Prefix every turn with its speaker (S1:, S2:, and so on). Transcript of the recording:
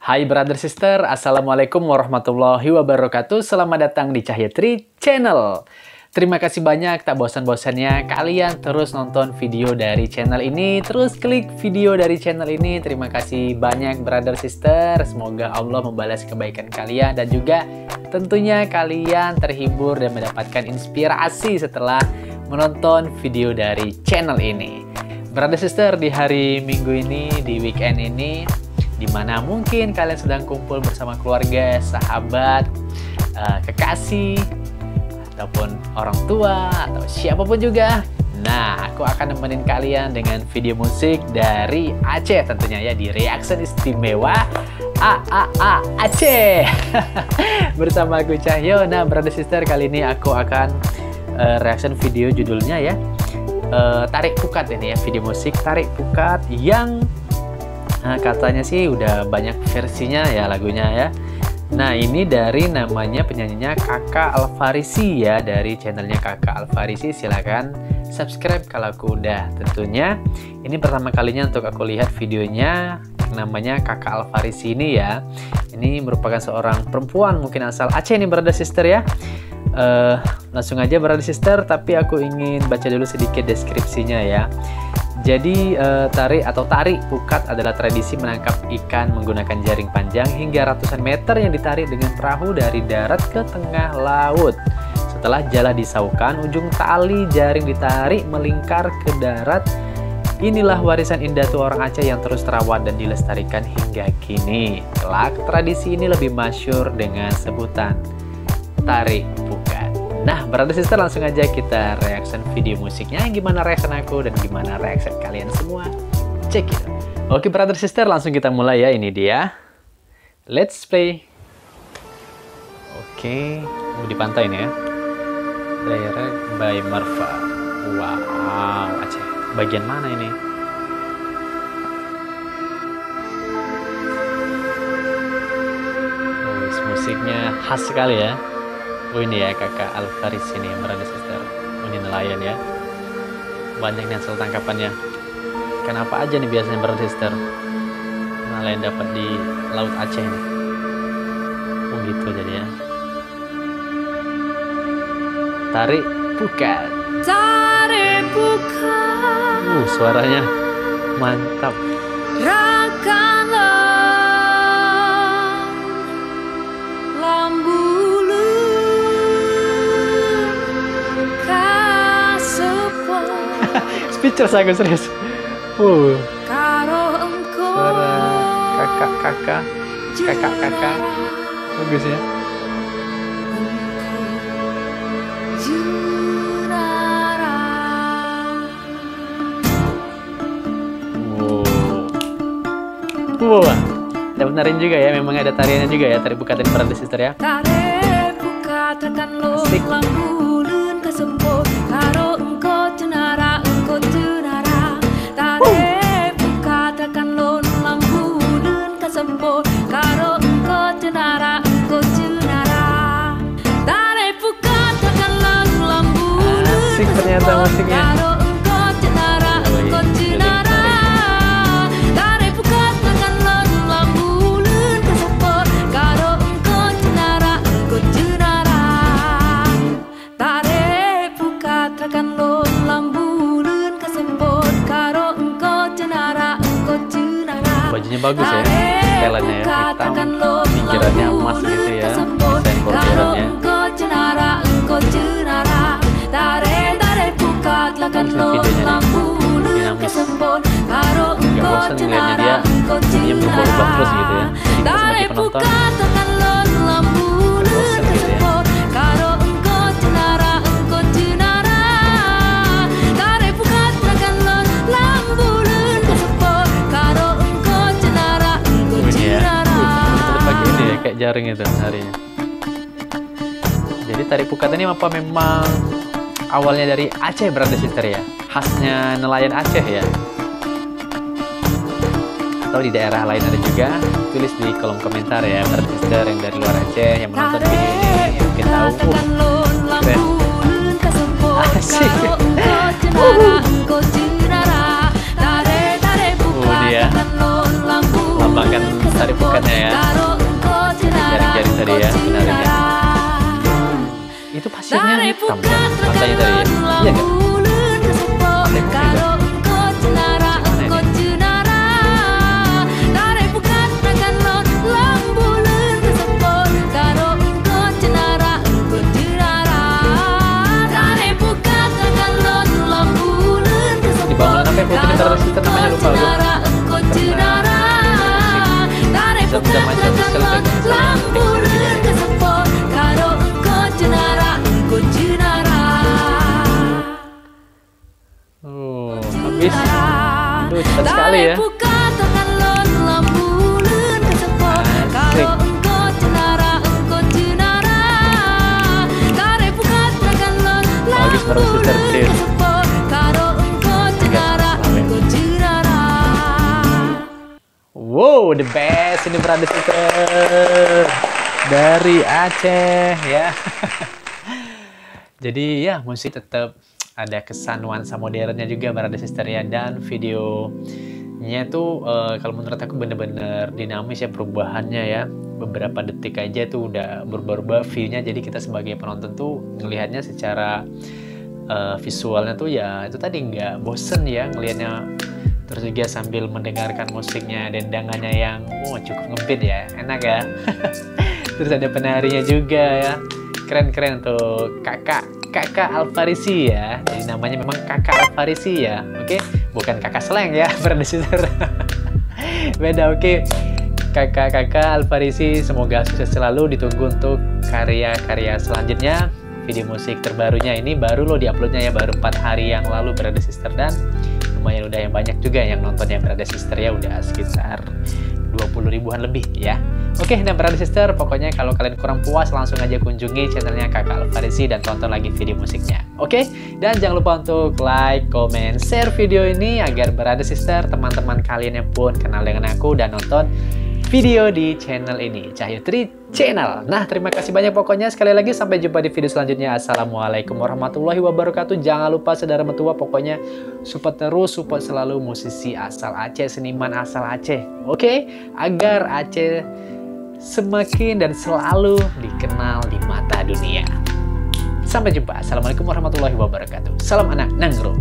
S1: Hai brother sister, assalamualaikum warahmatullahi wabarakatuh. Selamat datang di Cahyatri Channel. Terima kasih banyak, tak bosan-bosannya kalian terus nonton video dari channel ini, terus klik video dari channel ini. Terima kasih banyak brother sister. Semoga Allah membalas kebaikan kalian dan juga tentunya kalian terhibur dan mendapatkan inspirasi setelah menonton video dari channel ini. Brother sister, di hari Minggu ini, di weekend ini, dimana mungkin kalian sedang kumpul bersama keluarga, sahabat, kekasih, ataupun orang tua, atau siapapun juga. Nah, aku akan nemenin kalian dengan video musik dari Aceh tentunya ya, di reaction istimewa Aceh. Bersama aku Cahyo. Nah, brother sister, kali ini aku akan reaction video judulnya ya, Tarik Pukat ini ya, video musik Tarik Pukat yang katanya sih udah banyak versinya ya lagunya ya. Nah, ini dari namanya penyanyinya Kakak Alfarisi ya, dari channelnya Kakak Alfarisi. Silahkan subscribe kalau aku udah tentunya. Ini pertama kalinya untuk aku lihat videonya, namanya Kakak Alfarisi ini ya. Ini merupakan seorang perempuan mungkin asal Aceh nih brother sister ya. Langsung aja brother sister, tapi aku ingin baca dulu sedikit deskripsinya ya. Jadi tarik pukat adalah tradisi menangkap ikan menggunakan jaring panjang hingga ratusan meter yang ditarik dengan perahu dari darat ke tengah laut. Setelah jala disaukan, ujung tali jaring ditarik melingkar ke darat. Inilah warisan indah tua orang Aceh yang terus terawat dan dilestarikan hingga kini. Kelak tradisi ini lebih masyhur dengan sebutan tarik pukat. Nah, brother sister, langsung aja kita reaction video musiknya. Gimana reaction aku dan gimana reaction kalian semua? Check it out. Oke brother sister, langsung kita mulai ya. Ini dia. Let's play. Oke, dipantau ini ya. Direct by Marfa. Wow, Aceh. Bagian mana ini? Oh, musiknya khas sekali ya. Oh, ini ya Kakak Alfarisi ini brother sister. Oh, ini nelayan ya. Banyak nih hasil tangkapannya. Kenapa aja nih biasanya brother sister? Nelayan dapat di Laut Aceh nih. Oh gitu jadinya. Tarik pukat.
S2: Tarik pukat.
S1: Suaranya mantap.
S2: Rakalah lambu.
S1: Speechless aku serius. Suara kakak bagus ya. Ada benerin juga ya, memang ada tariannya juga ya, tarik pukat dan brother sister ya.
S2: Tarik pukat tekan lo lambulun kesemput karo engko cenara engko cenara. Tarik pukat tekan lo lambulun kesemput karo engko cenara engko cenara. Tarik pukat tekan lo lambulun
S1: asik ternyata musiknya.
S2: karo engko cenara engko cenara. Tarik pukat tekan lo lambulun kesemput karo engko cenara engko cenara. Tarik pukat tekan lo lambulun kesemput karo engko cenara engko cenara.
S1: Bajunya bagus ya, telannya ya, hitam, pinggirannya emas gitu ya, desain bordirannya. Tarik pukat tekan lo lambulun kesemput karo engko cenara engko cenara. Tarik pukat tekan lo lambulun kesemput karo engko cenara engko cenara. Tarik pukat tekan lo lambulun kesemput karo engko cenara engko cenara. Tetap pakai ini ya, kayak jaring itu harinya. Jadi tarik pukat ini apa memang awalnya dari Aceh brother sister ya? Khasnya nelayan Aceh ya? Atau di daerah lain ada juga? Tulis di kolom komentar ya brother sister yang dari luar Aceh yang menonton video ini, yang mungkin tahu. Keren. Asik. Dia lambangkan tarik pukatnya ya. Jari-jari tadi ya, penarinya. Itu pasirnya hitam ya, pantainya tadi ya. Iya nggak? Kita namanya lupa loh. Bisa macam habis. Aduh, cepat sekali ya. Asik. Bagus, baru tertib. Wow, the best ini Brothers Sister dari Aceh ya. Jadi ya musik tetap ada kesan nuansa modernnya juga Brothers Sister ya, dan videonya tuh kalau menurut aku bener-bener dinamis ya perubahannya ya. Beberapa detik aja tuh udah berubah-ubah view-nya, jadi kita sebagai penonton tuh ngelihatnya secara visualnya tuh ya itu tadi nggak bosen ya ngelihatnya. Terus juga sambil mendengarkan musiknya, dendangannya yang cukup ngebeat ya, enak ya. Terus ada penarinya juga ya, keren-keren tuh, kakak Alfarisi ya. Jadi namanya memang kakak Alfarisi ya, oke? Bukan kakak slang ya, Brothers Sister. Beda, oke? Kakak Alfarisi, semoga sukses selalu, ditunggu untuk karya-karya selanjutnya. Video musik terbarunya ini baru lo diuploadnya ya, baru 4 hari yang lalu Brothers Sister, dan lumayan udah yang banyak juga yang nonton ya Brothers Sister ya, udah sekitar 20 ribuan lebih ya. Oke, nah Brothers Sister, pokoknya kalau kalian kurang puas langsung aja kunjungi channelnya Kakak Alfarisi dan tonton lagi video musiknya. Oke, dan jangan lupa untuk like, comment, share video ini agar Brothers Sister, teman-teman kalian yang pun kenal dengan aku dan nonton video di channel ini, Cahyo Tri Channel. Nah, terima kasih banyak pokoknya. Sekali lagi sampai jumpa di video selanjutnya. Assalamualaikum warahmatullahi wabarakatuh. Jangan lupa saudara mertua, pokoknya support terus, support selalu musisi asal Aceh, seniman asal Aceh. Oke, agar Aceh semakin dan selalu dikenal di mata dunia. Sampai jumpa. Assalamualaikum warahmatullahi wabarakatuh. Salam anak Nanggro.